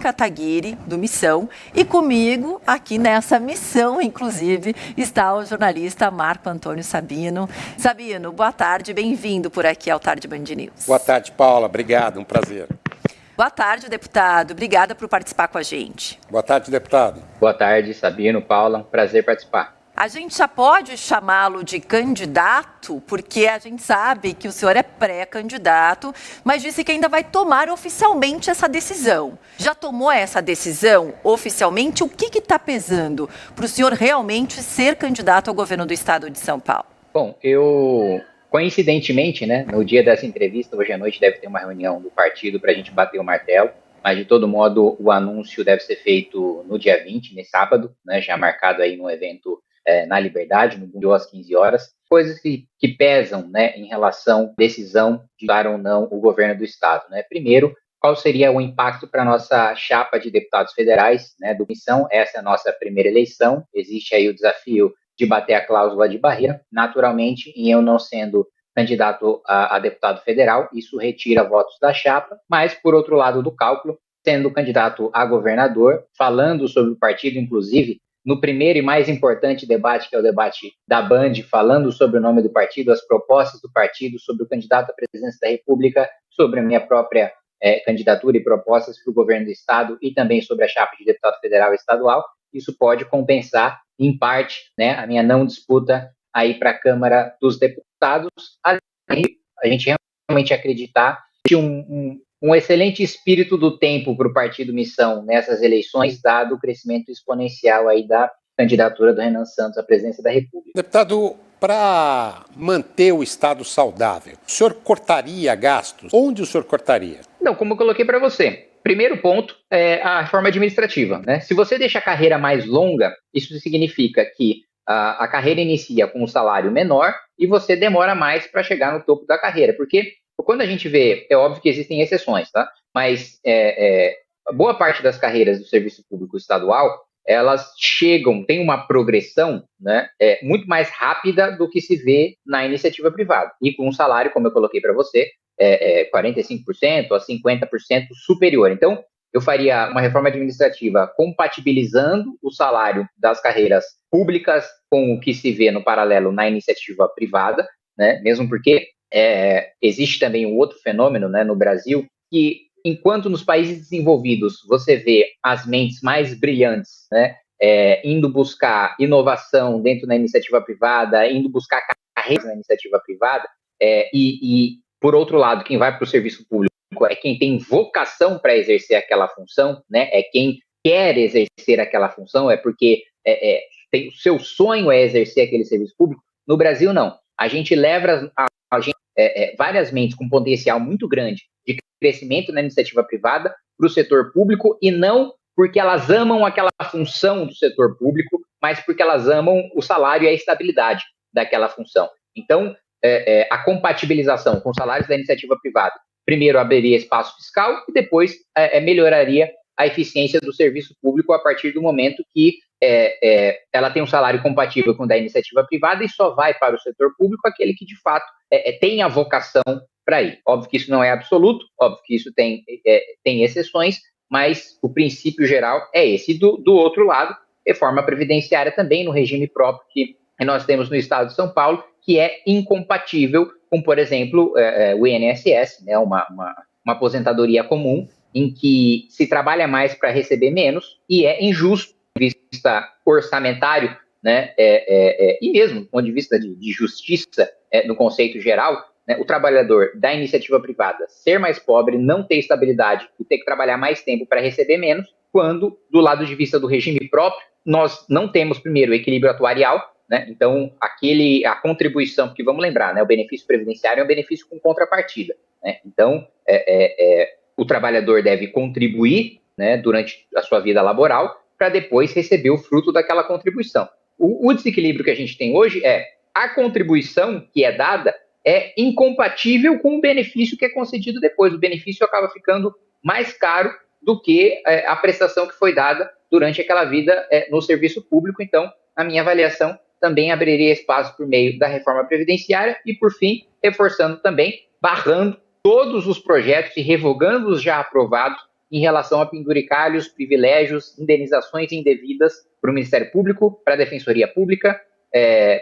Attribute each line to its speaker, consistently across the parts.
Speaker 1: Kataguiri, do Missão, e comigo, aqui nessa missão, inclusive, está o jornalista Marco Antônio Sabino. Sabino, boa tarde, bem-vindo por aqui ao Tarde Band News.
Speaker 2: Boa tarde, Paula, obrigado, um prazer.
Speaker 1: Boa tarde, deputado, obrigada por participar com a gente.
Speaker 2: Boa tarde, deputado.
Speaker 3: Boa tarde, Sabino, Paula, um prazer participar.
Speaker 1: A gente já pode chamá-lo de candidato, porque a gente sabe que o senhor é pré-candidato, mas disse que ainda vai tomar oficialmente essa decisão. Já tomou essa decisão oficialmente? O que está pesando para o senhor realmente ser candidato ao governo do estado de São Paulo?
Speaker 3: Bom, eu, coincidentemente, né, no dia dessa entrevista, hoje à noite deve ter uma reunião do partido para a gente bater o martelo, mas de todo modo o anúncio deve ser feito no dia 20, nesse sábado, né, já marcado aí no evento na Liberdade, no Mundial às 15 horas, coisas que pesam, né, em relação à decisão de dar ou não o governo do Estado. Né? Primeiro, qual seria o impacto para a nossa chapa de deputados federais, né, do Missão? Essa é a nossa primeira eleição, existe aí o desafio de bater a cláusula de barreira. Naturalmente, em eu não sendo candidato a deputado federal, isso retira votos da chapa, mas, por outro lado do cálculo, sendo candidato a governador, falando sobre o partido, inclusive, no primeiro e mais importante debate, que é o debate da Band, falando sobre o nome do partido, as propostas do partido, sobre o candidato à presidência da República, sobre a minha própria candidatura e propostas para o governo do Estado e também sobre a chapa de deputado federal e estadual, isso pode compensar, em parte, né, a minha não disputa aí para a Câmara dos Deputados, além de a gente realmente acreditar que um excelente espírito do tempo para o Partido Missão nessas eleições, dado o crescimento exponencial aí da candidatura do Renan Santos à presidência da República.
Speaker 2: Deputado, para manter o Estado saudável, o senhor cortaria gastos? Onde o senhor cortaria?
Speaker 3: Não, como eu coloquei para você, primeiro ponto é a reforma administrativa. Né? Se você deixa a carreira mais longa, isso significa que a carreira inicia com um salário menor e você demora mais para chegar no topo da carreira, porque quando a gente vê, é óbvio que existem exceções, tá? Mas boa parte das carreiras do serviço público estadual, elas tem uma progressão, né, muito mais rápida do que se vê na iniciativa privada. E com um salário, como eu coloquei para você, 45% a 50% superior. Então, eu faria uma reforma administrativa compatibilizando o salário das carreiras públicas com o que se vê no paralelo na iniciativa privada, né, mesmo porque existe também um outro fenômeno, né, no Brasil, que enquanto nos países desenvolvidos você vê as mentes mais brilhantes, né, indo buscar inovação dentro da iniciativa privada, indo buscar carreiras na iniciativa privada, e por outro lado, quem vai para o serviço público é quem tem vocação para exercer aquela função, né, é quem quer exercer aquela função, é porque o seu sonho é exercer aquele serviço público. No Brasil, não. A gente leva várias mentes com potencial muito grande de crescimento na iniciativa privada para o setor público, e não porque elas amam aquela função do setor público, mas porque elas amam o salário e a estabilidade daquela função. Então, a compatibilização com os salários da iniciativa privada, primeiro abriria espaço fiscal e depois melhoraria a eficiência do serviço público a partir do momento que ela tem um salário compatível com o da iniciativa privada e só vai para o setor público aquele que, de fato, tem a vocação para ir. Óbvio que isso não é absoluto, óbvio que isso tem exceções, mas o princípio geral é esse. E do outro lado, reforma previdenciária também no regime próprio que nós temos no estado de São Paulo, que é incompatível com, por exemplo, o INSS, né, uma aposentadoria comum, em que se trabalha mais para receber menos, e é injusto do ponto de vista orçamentário, né, e mesmo do ponto de vista de justiça, no conceito geral, né, o trabalhador da iniciativa privada ser mais pobre, não ter estabilidade e ter que trabalhar mais tempo para receber menos, quando, do lado de vista do regime próprio, nós não temos, primeiro, o equilíbrio atuarial, né, então a contribuição, porque vamos lembrar, né, o benefício previdenciário é um benefício com contrapartida, né, então o trabalhador deve contribuir, né, durante a sua vida laboral para depois receber o fruto daquela contribuição. O desequilíbrio que a gente tem hoje a contribuição que é dada é incompatível com o benefício que é concedido depois. O benefício acaba ficando mais caro do que a prestação que foi dada durante aquela vida no serviço público. Então, a minha avaliação também abriria espaço por meio da reforma previdenciária e, por fim, reforçando também, barrando todos os projetos e revogando os já aprovados em relação a penduricalhos, privilégios, indenizações indevidas para o Ministério Público, para a Defensoria Pública,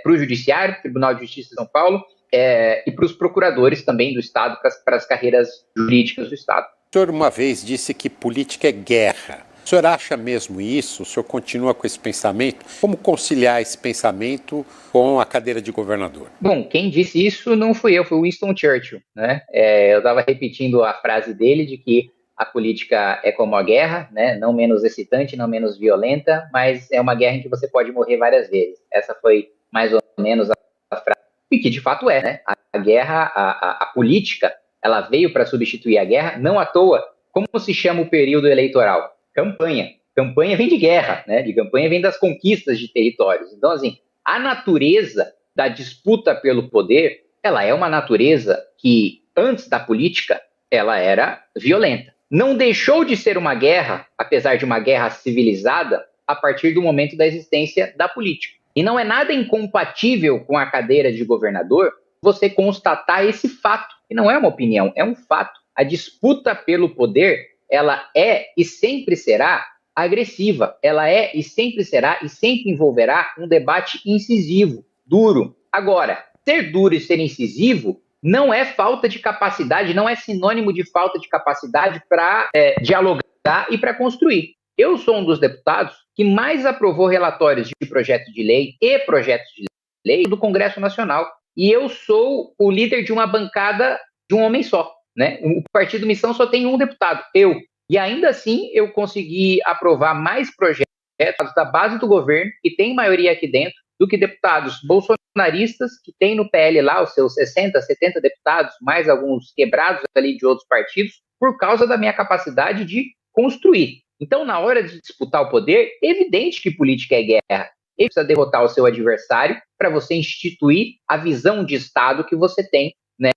Speaker 3: para o Judiciário, Tribunal de Justiça de São Paulo, e para os procuradores também do Estado, para as carreiras jurídicas do Estado.
Speaker 2: O senhor uma vez disse que política é guerra. O senhor acha mesmo isso? O senhor continua com esse pensamento? Como conciliar esse pensamento com a cadeira de governador?
Speaker 3: Bom, quem disse isso não fui eu, foi Winston Churchill, né? Eu estava repetindo a frase dele de que a política é como a guerra, né? Não menos excitante, não menos violenta, mas é uma guerra em que você pode morrer várias vezes. Essa foi mais ou menos a frase. E que de fato é, né? A guerra, a política, ela veio para substituir a guerra, não à toa. Como se chama o período eleitoral? Campanha. Campanha vem de guerra, né? De campanha vem das conquistas de territórios. Então, assim, a natureza da disputa pelo poder, ela é uma natureza que, antes da política, ela era violenta. Não deixou de ser uma guerra, apesar de uma guerra civilizada, a partir do momento da existência da política. E não é nada incompatível com a cadeira de governador você constatar esse fato. E não é uma opinião, é um fato. A disputa pelo poder, ela é e sempre será agressiva. Ela é e sempre será e sempre envolverá um debate incisivo, duro. Agora, ser duro e ser incisivo não é falta de capacidade, não é sinônimo de falta de capacidade para dialogar e para construir. Eu sou um dos deputados que mais aprovou relatórios de projetos de lei e projetos de lei do Congresso Nacional. E eu sou o líder de uma bancada de um homem só, né? O Partido Missão só tem um deputado, eu. E ainda assim eu consegui aprovar mais projetos da base do governo, que tem maioria aqui dentro, do que deputados bolsonaristas, que tem no PL lá os seus 60, 70 deputados, mais alguns quebrados ali de outros partidos, por causa da minha capacidade de construir. Então, na hora de disputar o poder, é evidente que política é guerra. Ele precisa derrotar o seu adversário para você instituir a visão de Estado que você tem, né,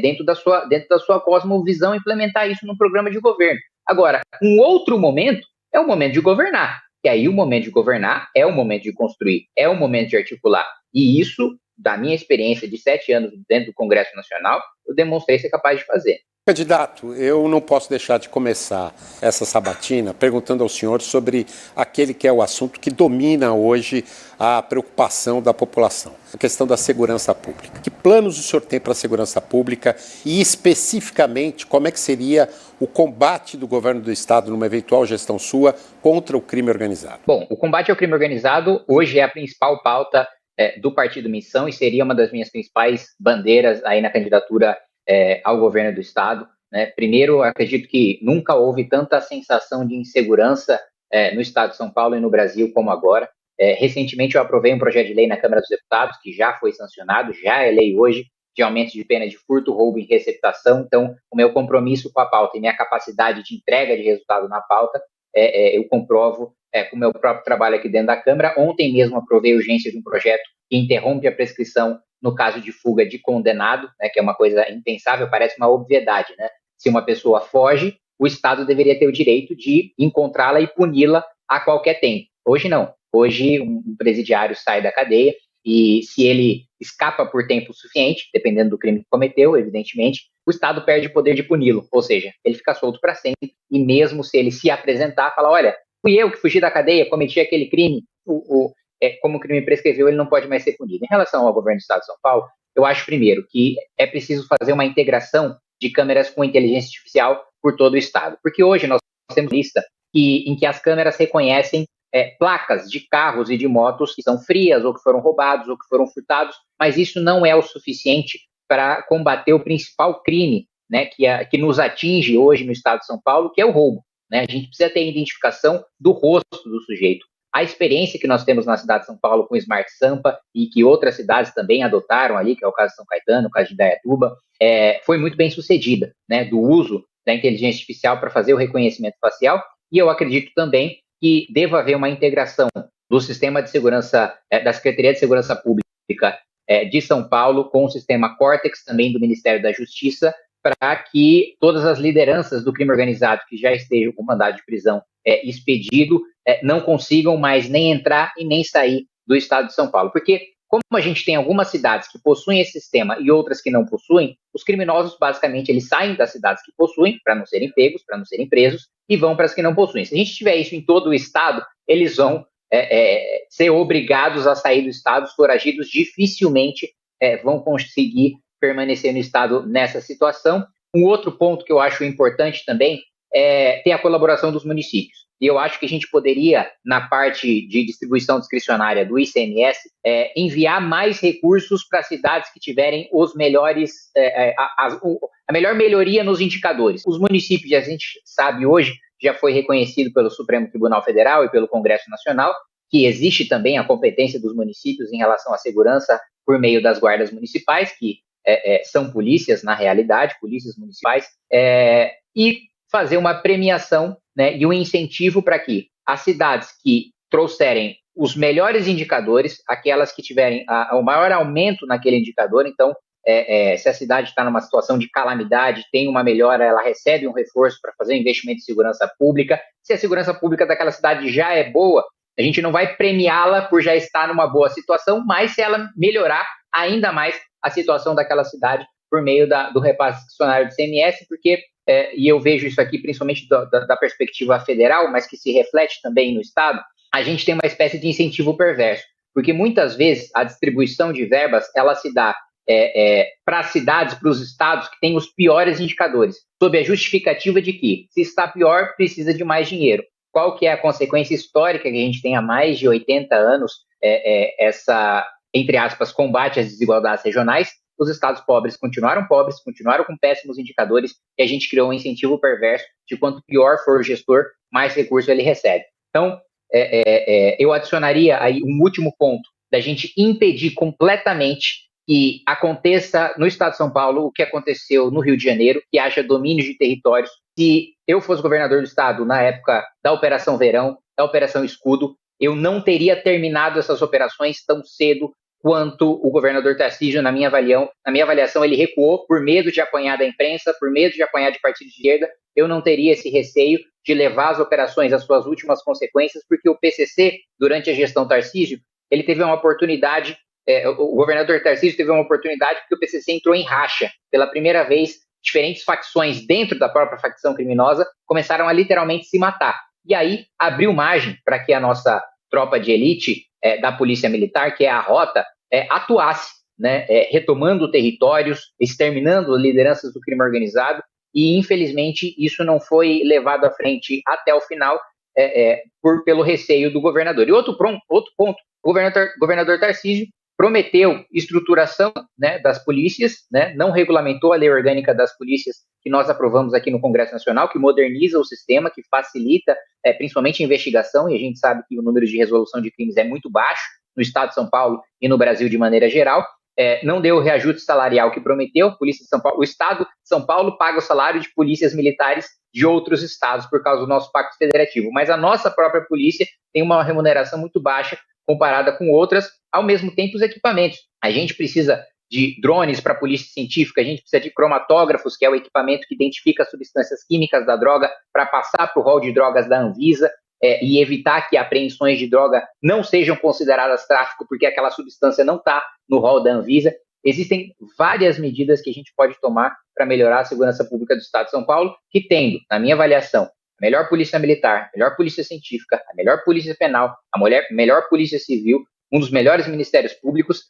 Speaker 3: dentro da sua cosmovisão, implementar isso no programa de governo. Agora, um outro momento é o momento de governar. E aí o momento de governar é o momento de construir, é o momento de articular. E isso, da minha experiência de 7 anos dentro do Congresso Nacional, eu demonstrei ser capaz de fazer.
Speaker 2: Candidato, eu não posso deixar de começar essa sabatina perguntando ao senhor sobre aquele que é o assunto que domina hoje a preocupação da população, a questão da segurança pública. Que planos o senhor tem para a segurança pública e, especificamente, como é que seria o combate do governo do Estado numa eventual gestão sua contra o crime organizado?
Speaker 3: Bom, o combate ao crime organizado hoje é a principal pauta do Partido Missão e seria uma das minhas principais bandeiras aí na candidatura ao governo do Estado, né? Primeiro, acredito que nunca houve tanta sensação de insegurança no Estado de São Paulo e no Brasil como agora. Recentemente eu aprovei um projeto de lei na Câmara dos Deputados, que já foi sancionado, já é lei hoje, de aumento de pena de furto, roubo e receptação. Então, o meu compromisso com a pauta e minha capacidade de entrega de resultado na pauta, eu comprovo com o meu próprio trabalho aqui dentro da Câmara. Ontem mesmo aprovei a urgência de um projeto que interrompe a prescrição no caso de fuga de condenado, né, que é uma coisa impensável, parece uma obviedade, né? Se uma pessoa foge, o Estado deveria ter o direito de encontrá-la e puni-la a qualquer tempo. Hoje não. Hoje um presidiário sai da cadeia e se ele escapa por tempo suficiente, dependendo do crime que cometeu, evidentemente, o Estado perde o poder de puni-lo, ou seja, ele fica solto para sempre e mesmo se ele se apresentar, fala, olha, fui eu que fugi da cadeia, cometi aquele crime, como o crime prescreveu, ele não pode mais ser punido. Em relação ao governo do Estado de São Paulo, eu acho, primeiro, que é preciso fazer uma integração de câmeras com inteligência artificial por todo o Estado. Porque hoje nós temos lista em que as câmeras reconhecem placas de carros e de motos que são frias, ou que foram roubados, ou que foram furtados, mas isso não é o suficiente para combater o principal crime, né, que nos atinge hoje no Estado de São Paulo, que é o roubo. Né? A gente precisa ter a identificação do rosto do sujeito. A experiência que nós temos na cidade de São Paulo com o Smart Sampa e que outras cidades também adotaram ali, que é o caso de São Caetano, o caso de Indaiatuba, foi muito bem sucedida, né, do uso da inteligência artificial para fazer o reconhecimento facial, e eu acredito também que deva haver uma integração do sistema de segurança, da Secretaria de Segurança Pública de São Paulo com o sistema Cortex, também do Ministério da Justiça, para que todas as lideranças do crime organizado que já estejam com mandado de prisão expedido não consigam mais nem entrar e nem sair do Estado de São Paulo. Porque Como a gente tem algumas cidades que possuem esse sistema e outras que não possuem, os criminosos, basicamente, eles saem das cidades que possuem, para não serem pegos, para não serem presos, e vão para as que não possuem. Se a gente tiver isso em todo o estado, eles vão ser obrigados a sair do estado, os foragidos dificilmente vão conseguir permanecer no estado nessa situação. Um outro ponto que eu acho importante também é ter a colaboração dos municípios. E eu acho que a gente poderia, na parte de distribuição discricionária do ICMS, enviar mais recursos para cidades que tiverem os melhores, a melhor melhoria nos indicadores. Os municípios, a gente sabe hoje, já foi reconhecido pelo Supremo Tribunal Federal e pelo Congresso Nacional, que existe também a competência dos municípios em relação à segurança por meio das guardas municipais, que são polícias, na realidade, polícias municipais, e fazer uma premiação, né, e um incentivo para que as cidades que trouxerem os melhores indicadores, aquelas que tiverem o maior aumento naquele indicador, então, se a cidade está numa situação de calamidade, tem uma melhora, ela recebe um reforço para fazer um investimento em segurança pública. Se a segurança pública daquela cidade já é boa, a gente não vai premiá-la por já estar numa boa situação, mas se ela melhorar ainda mais a situação daquela cidade por meio do repasse discricionário do ICMS, porque, e eu vejo isso aqui principalmente da perspectiva federal, mas que se reflete também no Estado, a gente tem uma espécie de incentivo perverso, porque muitas vezes a distribuição de verbas, ela se dá para as cidades, para os estados que têm os piores indicadores, sob a justificativa de que, se está pior, precisa de mais dinheiro. Qual que é a consequência histórica que a gente tem há mais de 80 anos, essa, entre aspas, combate às desigualdades regionais? Os estados pobres, continuaram com péssimos indicadores, e a gente criou um incentivo perverso de quanto pior for o gestor, mais recurso ele recebe. Então, eu adicionaria aí um último ponto, da gente impedir completamente que aconteça no estado de São Paulo o que aconteceu no Rio de Janeiro, que haja domínio de territórios. Se eu fosse governador do estado na época da Operação Verão, da Operação Escudo, eu não teria terminado essas operações tão cedo quanto o governador Tarcísio, na minha avaliação, ele recuou por medo de apanhar da imprensa, por medo de apanhar de partido de esquerda. Eu não teria esse receio de levar as operações às suas últimas consequências, porque o PCC, durante a gestão Tarcísio, ele teve uma oportunidade, o governador Tarcísio teve uma oportunidade porque o PCC entrou em racha. Pela primeira vez, diferentes facções dentro da própria facção criminosa começaram a literalmente se matar. E aí abriu margem para que a nossa tropa de elite da Polícia Militar, que é a Rota, atuasse, né, retomando territórios, exterminando lideranças do crime organizado, e infelizmente isso não foi levado à frente até o final pelo receio do governador. E outro ponto, o governador Tarcísio prometeu estruturação, né, das polícias, né, não regulamentou a lei orgânica das polícias que nós aprovamos aqui no Congresso Nacional, que moderniza o sistema, que facilita principalmente a investigação, e a gente sabe que o número de resolução de crimes é muito baixo no estado de São Paulo e no Brasil de maneira geral. Não deu o reajuste salarial que prometeu. Polícia de São Paulo, o estado de São Paulo paga o salário de polícias militares de outros estados por causa do nosso pacto federativo, mas a nossa própria polícia tem uma remuneração muito baixa comparada com outras, ao mesmo tempo os equipamentos. A gente precisa de drones para a polícia científica, a gente precisa de cromatógrafos, que é o equipamento que identifica as substâncias químicas da droga, para passar para o rol de drogas da Anvisa, e evitar que apreensões de droga não sejam consideradas tráfico, porque aquela substância não está no rol da Anvisa. Existem várias medidas que a gente pode tomar para melhorar a segurança pública do Estado de São Paulo, que tendo, na minha avaliação, a melhor polícia militar, a melhor polícia científica, a melhor polícia penal, a melhor polícia civil, um dos melhores ministérios públicos,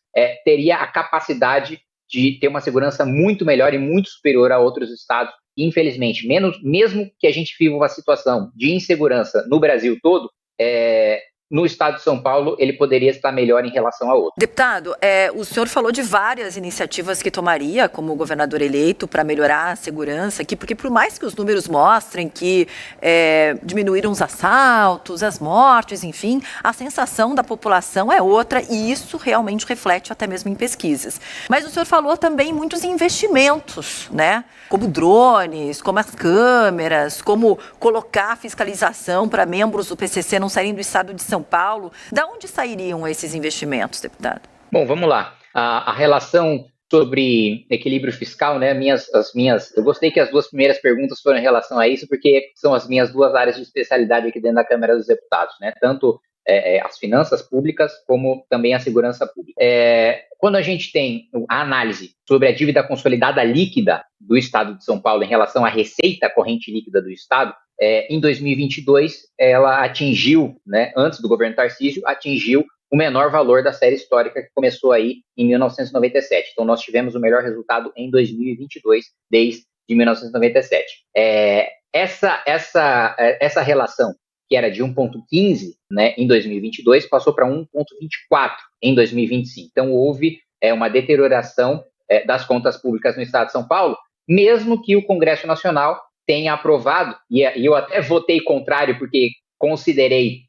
Speaker 3: teria a capacidade de ter uma segurança muito melhor e muito superior a outros estados. E, infelizmente, mesmo que a gente viva uma situação de insegurança no Brasil todo, no estado de São Paulo, ele poderia estar melhor em relação a outros.
Speaker 1: Deputado, o senhor falou de várias iniciativas que tomaria como governador eleito para melhorar a segurança aqui, porque por mais que os números mostrem que diminuíram os assaltos, as mortes, enfim, a sensação da população é outra e isso realmente reflete até mesmo em pesquisas. Mas o senhor falou também em muitos investimentos, né? Como drones, como as câmeras, como colocar fiscalização para membros do PCC não saírem do estado de São Paulo. Da onde sairiam esses investimentos, deputado?
Speaker 3: Bom, vamos lá. A relação sobre equilíbrio fiscal, né? Eu gostei que as duas primeiras perguntas foram em relação a isso, porque são as minhas duas áreas de especialidade aqui dentro da Câmara dos Deputados, né? Tanto as finanças públicas, como também a segurança pública. Quando a gente tem a análise sobre a dívida consolidada líquida do Estado de São Paulo em relação à receita corrente líquida do Estado, em 2022, ela atingiu, né, antes do governo Tarcísio, atingiu o menor valor da série histórica que começou aí em 1997. Então, nós tivemos o melhor resultado em 2022, desde 1997. Essa relação, que era de 1,15, né, em 2022, passou para 1,24 em 2025. Então, houve uma deterioração das contas públicas no Estado de São Paulo, mesmo que o Congresso Nacional tenha aprovado, e eu até votei contrário, porque considerei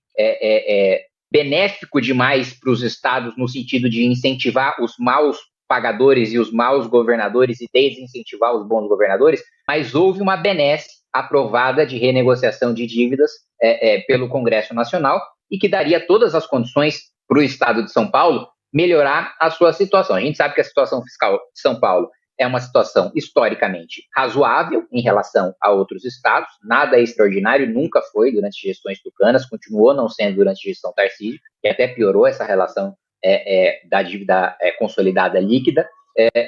Speaker 3: benéfico demais para os estados no sentido de incentivar os maus pagadores e os maus governadores e desincentivar os bons governadores, mas houve uma benesse aprovada de renegociação de dívidas pelo Congresso Nacional e que daria todas as condições para o Estado de São Paulo melhorar a sua situação. A gente sabe que a situação fiscal de São Paulo é uma situação historicamente razoável em relação a outros estados, nada extraordinário, nunca foi durante gestões tucanas, continuou não sendo durante a gestão Tarcísio, que até piorou essa relação da dívida consolidada líquida,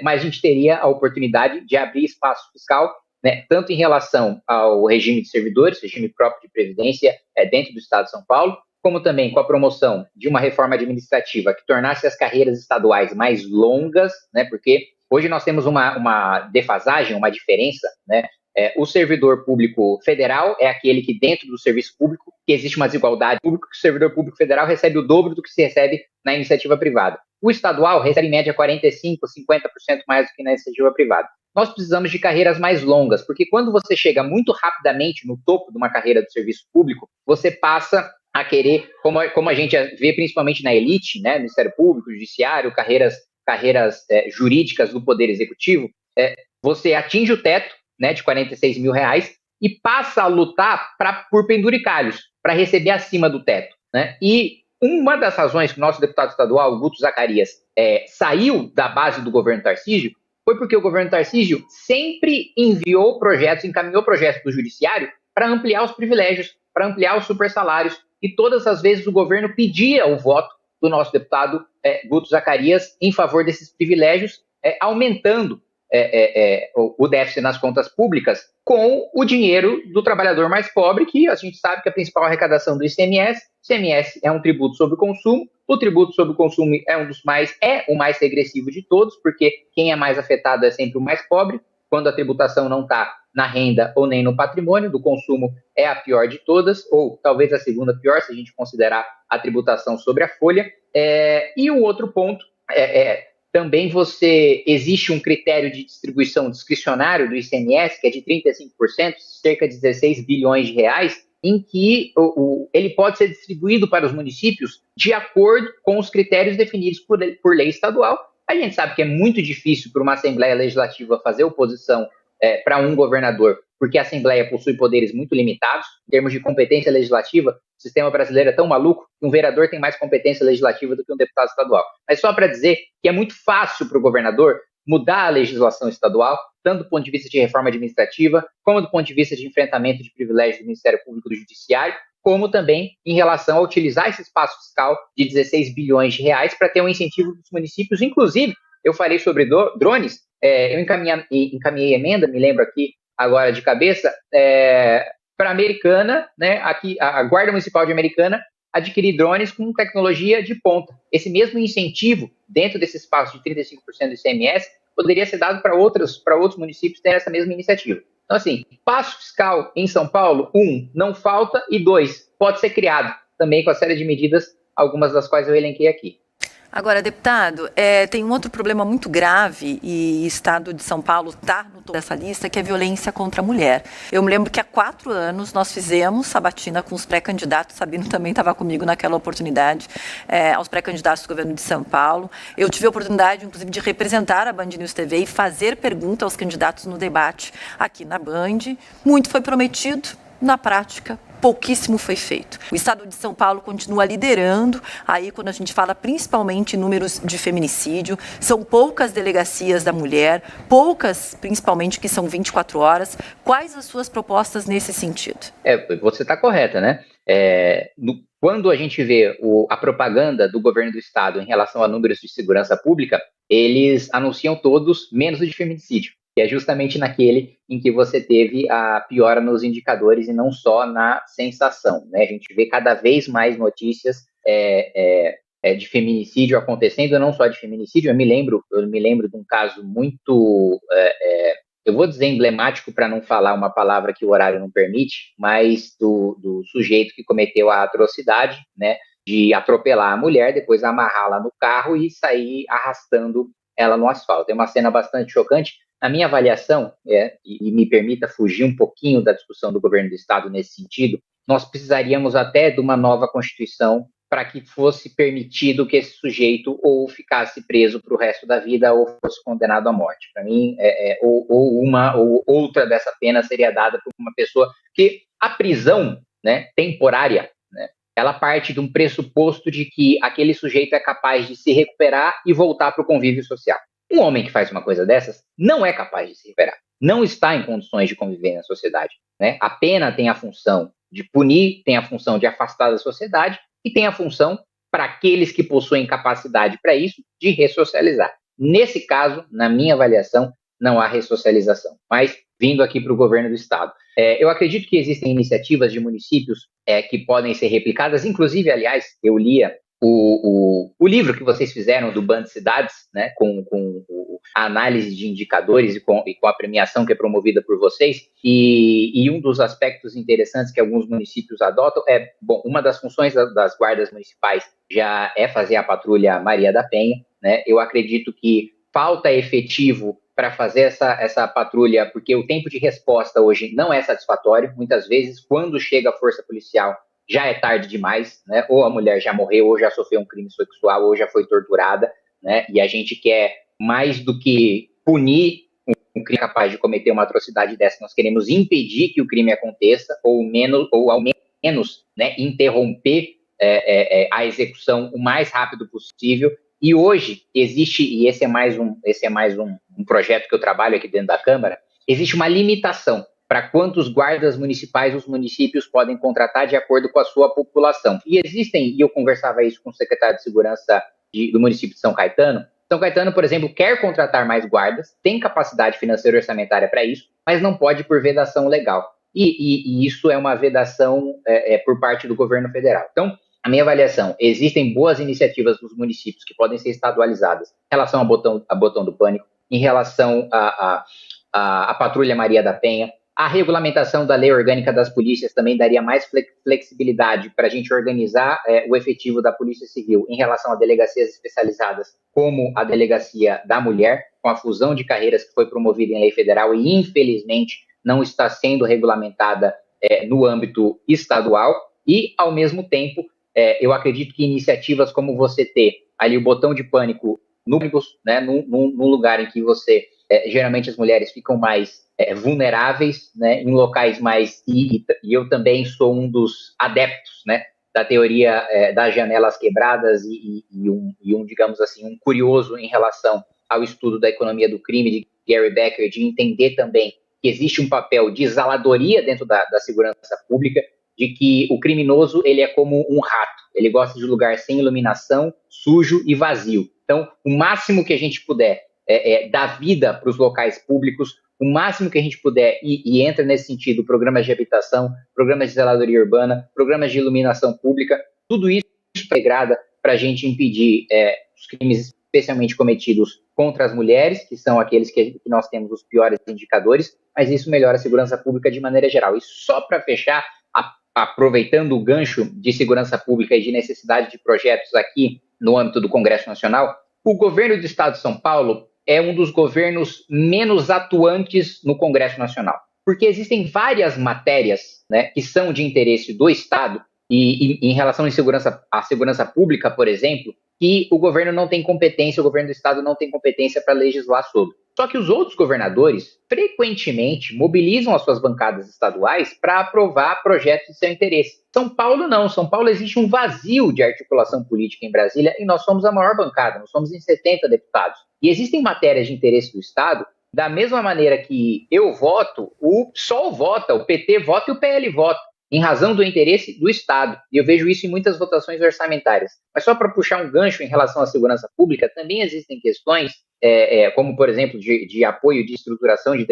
Speaker 3: mas a gente teria a oportunidade de abrir espaço fiscal, né, tanto em relação ao regime de servidores, regime próprio de previdência dentro do Estado de São Paulo, como também com a promoção de uma reforma administrativa que tornasse as carreiras estaduais mais longas, né, porque hoje nós temos uma defasagem, uma diferença, né? O servidor público federal é aquele que dentro do serviço público, que existe uma desigualdade pública, que o servidor público federal recebe o dobro do que se recebe na iniciativa privada. O estadual recebe em média 45%, 50% mais do que na iniciativa privada. Nós precisamos de carreiras mais longas, porque quando você chega muito rapidamente no topo de uma carreira do serviço público, você passa a querer, como a gente vê principalmente na elite, né, Ministério Público, Judiciário, carreiras jurídicas do Poder Executivo, você atinge o teto, né, de R$46 mil e passa a lutar por penduricalhos, para receber acima do teto, né? E uma das razões que o nosso deputado estadual, Guto Zacarias, saiu da base do governo Tarcísio foi porque o governo Tarcísio sempre encaminhou projetos do Judiciário para ampliar os privilégios, para ampliar os supersalários, e todas as vezes o governo pedia o voto do nosso deputado Guto Zacarias em favor desses privilégios, aumentando o déficit nas contas públicas com o dinheiro do trabalhador mais pobre, que a gente sabe que a principal arrecadação do ICMS é um tributo sobre o consumo, o tributo sobre o consumo é o mais regressivo de todos, porque quem é mais afetado é sempre o mais pobre, quando a tributação não está na renda ou nem no patrimônio, do consumo é a pior de todas, ou talvez a segunda pior, se a gente considerar a tributação sobre a folha. E o outro ponto também existe um critério de distribuição discricionário do ICMS, que é de 35%, cerca de 16 bilhões de reais, em que ele pode ser distribuído para os municípios de acordo com os critérios definidos por lei estadual. A gente sabe que é muito difícil para uma Assembleia Legislativa fazer oposição para um governador, porque a Assembleia possui poderes muito limitados. Em termos de competência legislativa, o sistema brasileiro é tão maluco que um vereador tem mais competência legislativa do que um deputado estadual. Mas só para dizer que é muito fácil para o governador mudar a legislação estadual, tanto do ponto de vista de reforma administrativa, como do ponto de vista de enfrentamento de privilégios do Ministério Público e do Judiciário, como também em relação a utilizar esse espaço fiscal de 16 bilhões de reais para ter um incentivo dos municípios. Inclusive, eu falei sobre drones, eu encaminhei emenda, me lembro aqui agora de cabeça, para a Americana, né, aqui, a Guarda Municipal de Americana, adquirir drones com tecnologia de ponta. Esse mesmo incentivo, dentro desse espaço de 35% do ICMS, poderia ser dado para outros municípios terem essa mesma iniciativa. Então, assim, passo fiscal em São Paulo, 1, não falta, e 2, pode ser criado, também com a série de medidas, algumas das quais eu elenquei aqui.
Speaker 1: Agora, deputado, tem um outro problema muito grave, e o Estado de São Paulo está no topo dessa lista, que é a violência contra a mulher. Eu me lembro que há 4 anos nós fizemos sabatina com os pré-candidatos, Sabino também estava comigo naquela oportunidade, aos pré-candidatos do governo de São Paulo. Eu tive a oportunidade, inclusive, de representar a Band News TV e fazer pergunta aos candidatos no debate aqui na Band. Muito foi prometido, na prática, pouquíssimo foi feito. O Estado de São Paulo continua liderando, aí quando a gente fala principalmente em números de feminicídio, são poucas delegacias da mulher, poucas principalmente que são 24 horas. Quais as suas propostas nesse sentido?
Speaker 3: Você está correta, né? Quando a gente vê a propaganda do governo do estado em relação a números de segurança pública, eles anunciam todos menos o de feminicídio, que é justamente naquele em que você teve a piora nos indicadores e não só na sensação, né? A gente vê cada vez mais notícias de feminicídio acontecendo, não só de feminicídio. Eu me lembro de um caso muito, eu vou dizer emblemático para não falar uma palavra que o horário não permite, mas do sujeito que cometeu a atrocidade, né, de atropelar a mulher, depois amarrá-la no carro e sair arrastando ela no asfalto. É uma cena bastante chocante. Na minha avaliação, e me permita fugir um pouquinho da discussão do governo do estado nesse sentido, nós precisaríamos até de uma nova Constituição para que fosse permitido que esse sujeito ou ficasse preso para o resto da vida ou fosse condenado à morte. Para mim, ou uma ou outra dessa pena seria dada por uma pessoa que a prisão, né, temporária, né, ela parte de um pressuposto de que aquele sujeito é capaz de se recuperar e voltar para o convívio social. Um homem que faz uma coisa dessas não é capaz de se recuperar, não está em condições de conviver na sociedade, né? A pena tem a função de punir, tem a função de afastar da sociedade e tem a função, para aqueles que possuem capacidade para isso, de ressocializar. Nesse caso, na minha avaliação, não há ressocialização. Mas, vindo aqui para o governo do estado, eu acredito que existem iniciativas de municípios que podem ser replicadas. Inclusive, aliás, eu lia o livro que vocês fizeram do Band Cidades, né, com a análise de indicadores e com a premiação que é promovida por vocês, e um dos aspectos interessantes que alguns municípios adotam uma das funções das guardas municipais já é fazer a patrulha Maria da Penha, né? Eu acredito que falta efetivo para fazer essa patrulha, porque o tempo de resposta hoje não é satisfatório. Muitas vezes, quando chega a força policial, já é tarde demais, né? Ou a mulher já morreu, ou já sofreu um crime sexual, ou já foi torturada, né? E a gente quer, mais do que punir um crime capaz de cometer uma atrocidade dessa, nós queremos impedir que o crime aconteça, ou ao menos, né, interromper a execução o mais rápido possível. E hoje existe, e esse é mais um projeto que eu trabalho aqui dentro da Câmara, existe uma limitação para quantos guardas municipais os municípios podem contratar de acordo com a sua população. E eu conversava isso com o secretário de Segurança do município de São Caetano. São Caetano, por exemplo, quer contratar mais guardas, tem capacidade financeira e orçamentária para isso, mas não pode por vedação legal. E isso é uma vedação por parte do governo federal. Então, a minha avaliação, existem boas iniciativas dos municípios que podem ser estadualizadas em relação a botão do pânico, em relação à Patrulha Maria da Penha. A regulamentação da lei orgânica das polícias também daria mais flexibilidade para a gente organizar o efetivo da Polícia Civil em relação a delegacias especializadas, como a Delegacia da Mulher, com a fusão de carreiras que foi promovida em lei federal e, infelizmente, não está sendo regulamentada no âmbito estadual. E, ao mesmo tempo, eu acredito que iniciativas como você ter ali o botão de pânico no ônibus, né, num lugar em que geralmente as mulheres ficam mais vulneráveis, né, em locais mais... E eu também sou um dos adeptos, né, da teoria das janelas quebradas digamos assim, um curioso em relação ao estudo da economia do crime de Gary Becker, de entender também que existe um papel de zeladoria dentro da segurança pública, de que o criminoso ele é como um rato, ele gosta de lugar sem iluminação, sujo e vazio. Então, o máximo que a gente puder dar vida para os locais públicos, o máximo que a gente puder, e entra nesse sentido programas de habitação, programas de zeladoria urbana, programas de iluminação pública, tudo isso integrada para a gente impedir os crimes especialmente cometidos contra as mulheres, que são aqueles que nós temos os piores indicadores, mas isso melhora a segurança pública de maneira geral. E só para fechar, aproveitando o gancho de segurança pública e de necessidade de projetos aqui no âmbito do Congresso Nacional, o governo do Estado de São Paulo é um dos governos menos atuantes no Congresso Nacional, porque existem várias matérias, né, que são de interesse do Estado, e em relação à segurança pública, por exemplo, que o governo não tem competência, o governo do Estado não tem competência para legislar sobre. Só que os outros governadores frequentemente mobilizam as suas bancadas estaduais para aprovar projetos de seu interesse. São Paulo não. São Paulo existe um vazio de articulação política em Brasília e nós somos a maior bancada, nós somos em 70 deputados. E existem matérias de interesse do Estado, da mesma maneira que eu voto, o PSOL vota, o PT vota e o PL vota. em razão do interesse do Estado. E eu vejo isso em muitas votações orçamentárias. Mas só para puxar um gancho em relação à segurança pública, também existem questões, como, por exemplo, de apoio de estruturação de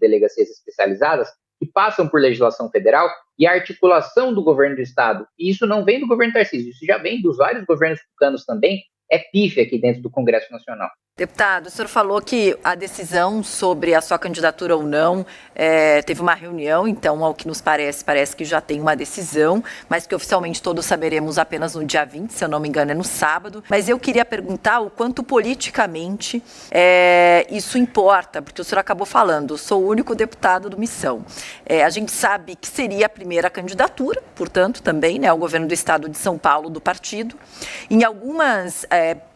Speaker 3: delegacias especializadas, que passam por legislação federal e a articulação do governo do Estado. E isso não vem do governo Tarcísio, isso já vem dos vários governos tucanos também, é pífia aqui dentro do Congresso Nacional.
Speaker 1: Deputado, o senhor falou que a decisão sobre a sua candidatura ou não teve uma reunião, então, ao que nos parece que já tem uma decisão, mas que oficialmente todos saberemos apenas no dia 20, se eu não me engano, é no sábado. Mas eu queria perguntar o quanto politicamente isso importa, porque o senhor acabou falando, sou o único deputado do Missão. A gente sabe que seria a primeira candidatura, portanto, também, né, ao governo do Estado de São Paulo, do partido. Em algumas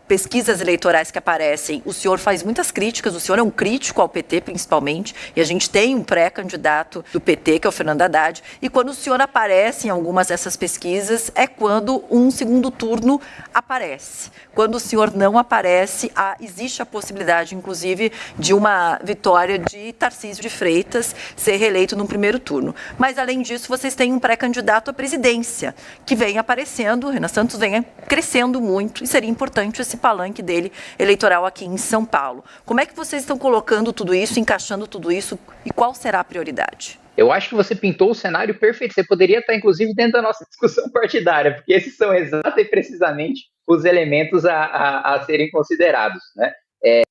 Speaker 1: pesquisas eleitorais que aparecem, o senhor faz muitas críticas, o senhor é um crítico ao PT, principalmente, e a gente tem um pré-candidato do PT, que é o Fernando Haddad, e quando o senhor aparece em algumas dessas pesquisas, é quando um segundo turno aparece. Quando o senhor não aparece, existe a possibilidade, inclusive, de uma vitória de Tarcísio de Freitas ser reeleito no primeiro turno. Mas, além disso, vocês têm um pré-candidato à presidência, que vem aparecendo, Renan Santos vem crescendo muito, e seria importante esse palanque dele eleitoral aqui em São Paulo. Como é que vocês estão colocando tudo isso, encaixando tudo isso, e qual será a prioridade?
Speaker 3: Eu acho que você pintou o cenário perfeito. Você poderia estar, inclusive, dentro da nossa discussão partidária, porque esses são exata e precisamente os elementos a serem considerados, né?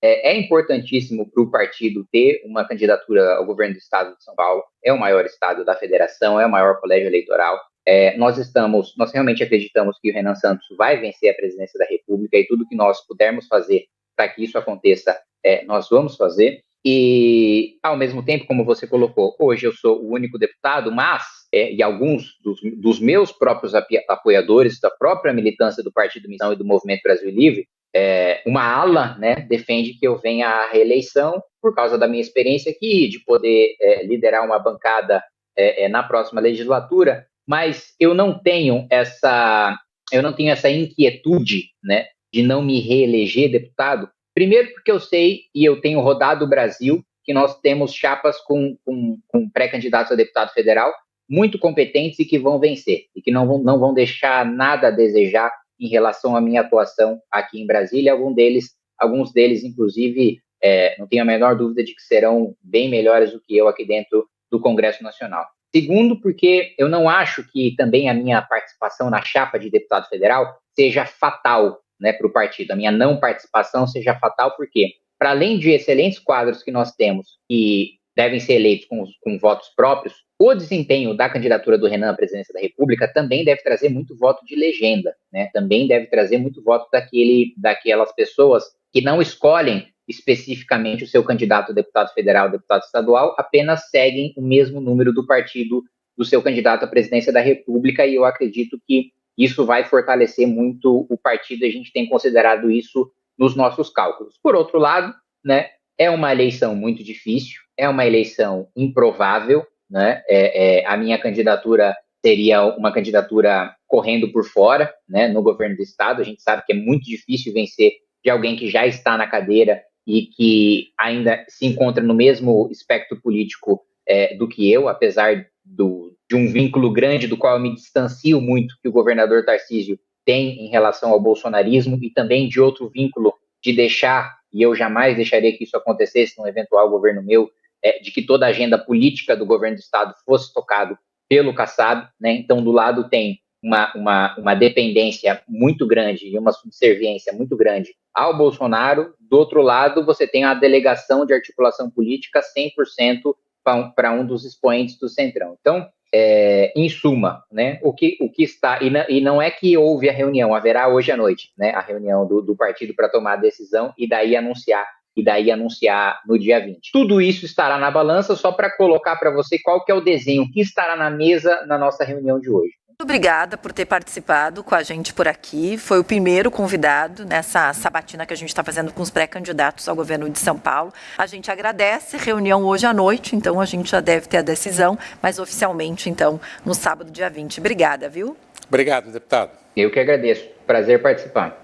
Speaker 3: É importantíssimo para o partido ter uma candidatura ao governo do Estado de São Paulo. É o maior estado da federação, é o maior colégio eleitoral. Nós realmente acreditamos que o Renan Santos vai vencer a presidência da República e tudo que nós pudermos fazer para que isso aconteça, nós vamos fazer. E, ao mesmo tempo, como você colocou, hoje eu sou o único deputado, mas, e alguns dos meus próprios apoiadores, da própria militância do Partido Missão e do Movimento Brasil Livre, uma ala, né, defende que eu venha à reeleição por causa da minha experiência aqui, de poder liderar uma bancada na próxima legislatura, mas eu não tenho essa inquietude, né, de não me reeleger deputado. Primeiro porque eu sei, e eu tenho rodado o Brasil, que nós temos chapas com pré-candidatos a deputado federal muito competentes e que vão vencer, e que não vão deixar nada a desejar em relação à minha atuação aqui em Brasília. Alguns deles, inclusive, não tenho a menor dúvida de que serão bem melhores do que eu aqui dentro do Congresso Nacional. Segundo, porque eu não acho que também a minha participação na chapa de deputado federal seja fatal, né, para o partido. A minha não participação seja fatal, porque, para além de excelentes quadros que nós temos e devem ser eleitos com votos próprios, o desempenho da candidatura do Renan à presidência da República também deve trazer muito voto de legenda, né? Também deve trazer muito voto daquelas pessoas que não escolhem especificamente o seu candidato a deputado federal, deputado estadual, apenas seguem o mesmo número do partido do seu candidato à presidência da República, e eu acredito que isso vai fortalecer muito o partido. A gente tem considerado isso nos nossos cálculos. Por outro lado, né, é uma eleição muito difícil, é uma eleição improvável, né? A minha candidatura seria uma candidatura correndo por fora, né, no governo do Estado. A gente sabe que é muito difícil vencer de alguém que já está na cadeira e que ainda se encontra no mesmo espectro político do que eu, apesar de um vínculo grande do qual eu me distancio muito que o governador Tarcísio tem em relação ao bolsonarismo, e também de outro vínculo de deixar, e eu jamais deixaria que isso acontecesse num eventual governo meu, de que toda a agenda política do governo do Estado fosse tocado pelo Kassab, né? Então, do lado tem uma dependência muito grande e uma subserviência muito grande ao Bolsonaro. Do outro lado, você tem a delegação de articulação política 100% para um dos expoentes do Centrão. Então, em suma, né, o que está, e não é que houve a reunião, haverá hoje à noite, né, a reunião do partido para tomar a decisão e daí anunciar no dia 20. Tudo isso estará na balança, só para colocar para você qual que é o desenho que estará na mesa na nossa reunião de hoje.
Speaker 1: Muito obrigada por ter participado com a gente por aqui. Foi o primeiro convidado nessa sabatina que a gente está fazendo com os pré-candidatos ao governo de São Paulo. A gente agradece, reunião hoje à noite, então a gente já deve ter a decisão, mas oficialmente, então, no sábado, dia 20. Obrigada, viu?
Speaker 2: Obrigado, deputado.
Speaker 3: Eu que agradeço. Prazer participar.